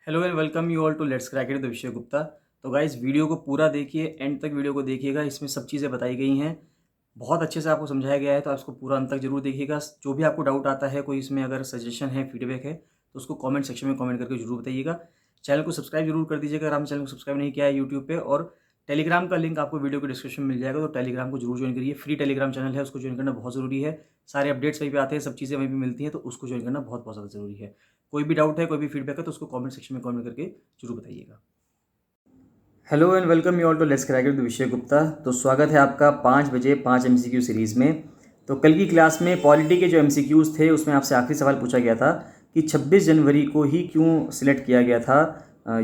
Hello and welcome you all to let's crack it the Vishay Gupta. तो guys video को पूरा देखिए, एंड तक वीडियो को देखिएगा। इसमें सब चीज़ें बताई गई हैं, बहुत अच्छे से आपको समझाया गया है, तो आप इसको पूरा अंत तक जरूर देखिएगा। जो भी आपको डाउट आता है, कोई इसमें अगर सजेशन है, फीडबैक है, तो उसको कमेंट सेक्शन में कमेंट करके जरूर बताइएगा। चैनल को सब्सक्राइब जरूर कर दीजिएगा अगर आपने चैनल को सब्सक्राइब नहीं किया है यूट्यूब पे। और टेलीग्राम का लिंक आपको वीडियो के डिस्क्रिप्शन में मिल जाएगा, तो टेलीग्राम को जरूर ज्वाइन करिए। फ्री टेलीग्राम चैनल है, उसको ज्वाइन करना बहुत ज़रूरी है। सारे अपडेट्स वहीं पे आते हैं, सब चीज़ें वहीं पे मिलती हैं, तो उसको ज्वाइन करना बहुत बहुत ज़्यादा ज़रूरी है। कोई भी डाउट है, कोई भी फीडबैक है, तो उसको कमेंट सेक्शन में कमेंट करके जरूर बताइएगा। Hello and welcome you all to let's crack it the Vishay Gupta. तो स्वागत है आपका 5 बजे 5 एमसीक्यू सीरीज़ में। तो कल की क्लास में पॉलिटी के जो एमसीक्यूज़ थे उसमें आपसे आखिरी सवाल पूछा गया था कि 26 जनवरी को ही क्यों सिलेक्ट किया गया था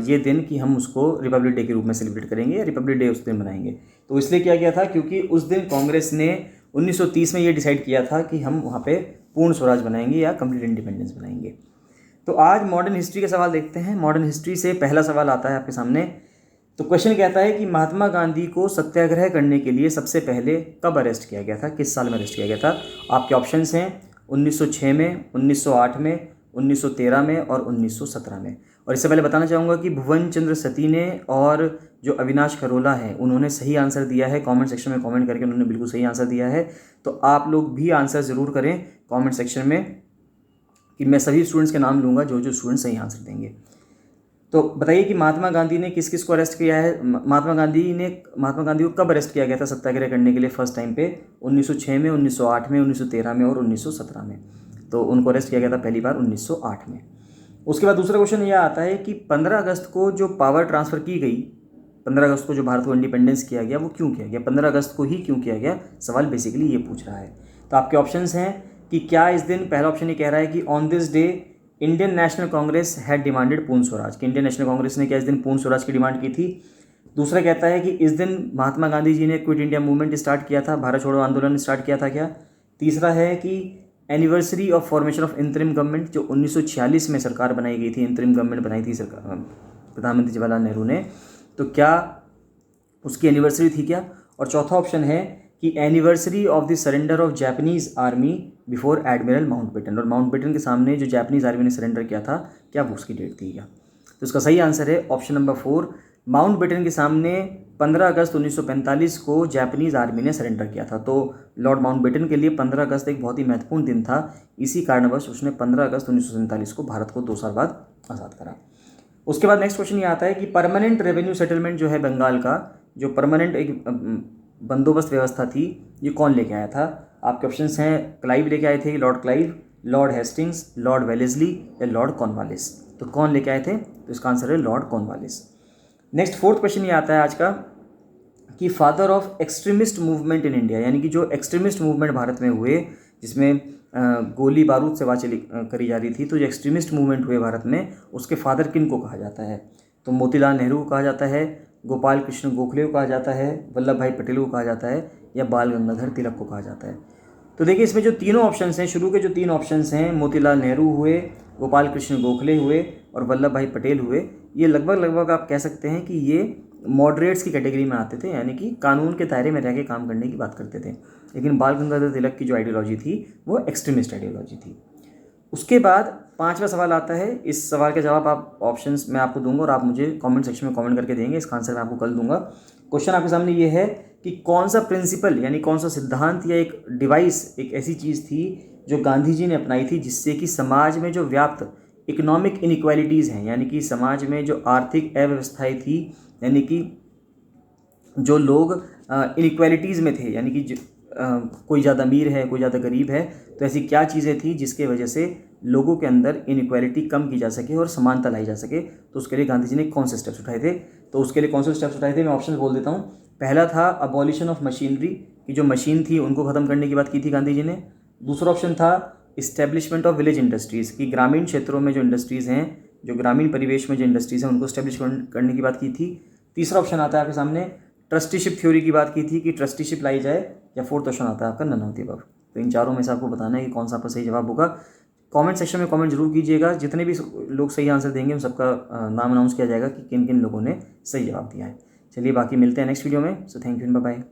ये दिन कि हम उसको रिपब्लिक डे के रूप में सेलिब्रेट करेंगे, रिपब्लिक डे उस दिन मनाएंगे। तो इसलिए किया गया था क्योंकि उस दिन कांग्रेस ने 1930 में ये डिसाइड किया था कि हम वहाँ पे पूर्ण स्वराज बनाएंगे या कंप्लीट इंडिपेंडेंस बनाएंगे। तो आज मॉडर्न हिस्ट्री के सवाल देखते हैं। मॉडर्न हिस्ट्री से पहला सवाल आता है आपके सामने। तो क्वेश्चन कहता है कि महात्मा गांधी को सत्याग्रह करने के लिए सबसे पहले कब अरेस्ट किया गया था, किस साल में अरेस्ट किया गया था। आपके ऑप्शंस हैं 1906 में, 1908 में, 1913 में और 1917 में। और इससे पहले बताना चाहूँगा कि भुवन चंद्र सती ने और जो अविनाश खरोला है उन्होंने सही आंसर दिया है। कमेंट सेक्शन में कमेंट करके उन्होंने बिल्कुल सही आंसर दिया है। तो आप लोग भी आंसर ज़रूर करें कमेंट सेक्शन में, कि मैं सभी स्टूडेंट्स के नाम लूँगा जो जो स्टूडेंट्स सही आंसर देंगे। तो बताइए कि महात्मा गांधी ने किस किस को अरेस्ट किया है। महात्मा गांधी को कब अरेस्ट किया गया था सत्याग्रह करने के लिए फर्स्ट टाइम पे? 1906 में, 1908 में, 1913 में और 1917 में। तो उनको अरेस्ट किया गया था पहली बार 1908 में। उसके बाद दूसरा क्वेश्चन यह आता है कि 15 अगस्त को जो पावर ट्रांसफ़र की गई, 15 अगस्त को जो भारत को इंडिपेंडेंस किया गया, वो क्यों किया गया? 15 अगस्त को ही क्यों किया गया? सवाल बेसिकली ये पूछ रहा है। तो आपके ऑप्शंस हैं कि क्या इस दिन, पहला ऑप्शन ये कह रहा है कि on this day Indian national Congress had demanded पूर्ण स्वराज, कि इंडियन नेशनल कांग्रेस ने क्या इस दिन पूर्ण स्वराज की डिमांड की थी। दूसरा कहता है कि इस दिन महात्मा गांधी जी ने क्विट इंडिया मूवमेंट स्टार्ट किया था, भारत छोड़ो आंदोलन स्टार्ट किया था क्या। तीसरा है कि anniversary of formation of interim government, जो 1946 में सरकार बनाई गई थी, इंतरिम गवर्नमेंट बनाई थी सरकार प्रधानमंत्री जवाहरलाल नेहरू ने, तो क्या उसकी एनिवर्सरी थी क्या। और चौथा ऑप्शन है कि anniversary of the surrender of Japanese army before admiral Mountbatten, और माउंटबेटन के सामने जो जापानीज आर्मी ने सरेंडर किया था, क्या वो उसकी डेट थी क्या। तो इसका सही आंसर है ऑप्शन नंबर 4। माउंटबेटन के सामने 15 अगस्त 1945 को जापानीज आर्मी ने सरेंडर किया था। तो लॉर्ड माउंटबेटन के लिए 15 अगस्त एक बहुत ही महत्वपूर्ण दिन था। इसी कारणवश उसने 15 अगस्त 1947 को भारत को 2 साल बाद आज़ाद करा। उसके बाद नेक्स्ट क्वेश्चन ये आता है कि परमानेंट रेवेन्यू सेटलमेंट जो है बंगाल का, जो परमानेंट एक बंदोबस्त व्यवस्था थी, ये कौन लेके आया था। आपके ऑप्शंस हैं क्लाइव लेके आए थे, Lord Clive, Lord Hastings, Lord Wellesley या लॉर्ड कॉर्नवालिस। तो कौन लेके आए थे? तो इसका आंसर है Lord Cornwallis. Next fourth question ये आता है आज का कि father of extremist movement in India, यानी कि जो एक्सट्रीमिस्ट मूवमेंट भारत में हुए जिसमें गोली बारूद से चली करी जा रही थी, तो जो एक्सट्रीमिस्ट मूवमेंट हुए भारत में, उसके फादर किन को कहा जाता है। तो मोतीलाल नेहरू को कहा जाता है, गोपाल कृष्ण गोखले को कहा जाता है, वल्लभ भाई पटेल को कहा जाता है या बाल गंगाधर तिलक को कहा जाता है। तो देखिए इसमें जो तीनों ऑप्शंस हैं, शुरू के जो 3 ऑप्शंस हैं, मोतीलाल नेहरू हुए, गोपाल कृष्ण गोखले हुए और वल्लभ भाई पटेल हुए, ये लगभग आप कह सकते हैं कि ये मॉडरेट्स की कैटेगरी में आते थे, यानी कि कानून के दायरे में रह के काम करने की बात करते थे। लेकिन बाल गंगाधर तिलक की जो आइडियोलॉजी थी वो एक्सट्रीमिस्ट आइडियोलॉजी थी। उसके बाद 5वां सवाल आता है। इस सवाल का जवाब आप ऑप्शंस मैं आपको दूंगा और आप मुझे कमेंट सेक्शन में कमेंट करके देंगे। इसका आंसर मैं आपको कल दूंगा। क्वेश्चन आपके सामने ये है कि कौन सा प्रिंसिपल, यानी कौन सा सिद्धांत या एक डिवाइस, एक ऐसी चीज़ थी जो गांधी जी ने अपनाई थी जिससे कि समाज में जो व्याप्त इकोनॉमिक इनइक्वालिटीज़ हैं, यानी कि समाज में जो आर्थिक अव्यवस्थाएँ थी, यानी कि जो लोग इनइक्वालिटीज़ में थे, यानी कि कोई ज़्यादा अमीर है, कोई ज़्यादा गरीब है, तो ऐसी क्या चीज़ें थी जिसके वजह से लोगों के अंदर इनइक्वालिटी कम की जा सके और समानता लाई जा सके। तो उसके लिए गांधी जी ने कौन से स्टेप्स उठाए थे। तो उसके लिए कौन से स्टेप्स उठाए थे, मैं ऑप्शन बोल देता हूँ। पहला था अबॉलिशन ऑफ मशीनरी, की जो मशीन थी उनको ख़त्म करने की बात की थी गांधी जी ने। दूसरा ऑप्शन था इस्टेब्लिशमेंट ऑफ विलेज इंडस्ट्रीज़, की ग्रामीण क्षेत्रों में जो इंडस्ट्रीज़ हैं, जो ग्रामीण परिवेश में जो इंडस्ट्रीज़ हैं, उनको इस्टेब्लिश करने की बात की थी। तीसरा ऑप्शन आता है आपके सामने, ट्रस्टीशिप थ्योरी की बात की थी कि ट्रस्टीशिप लाई जाए। या फोर्थ ऑप्शन आता है आपका नन ऑफ द अबव। तो इन चारों में से आपको बताना है कि कौन सा आपका सही जवाब होगा। कमेंट सेक्शन में कमेंट जरूर कीजिएगा। जितने भी लोग सही आंसर देंगे उन सबका नाम अनाउंस किया जाएगा कि किन किन लोगों ने सही जवाब दिया है। चलिए बाकी मिलते हैं नेक्स्ट वीडियो में। So thank you and bye bye.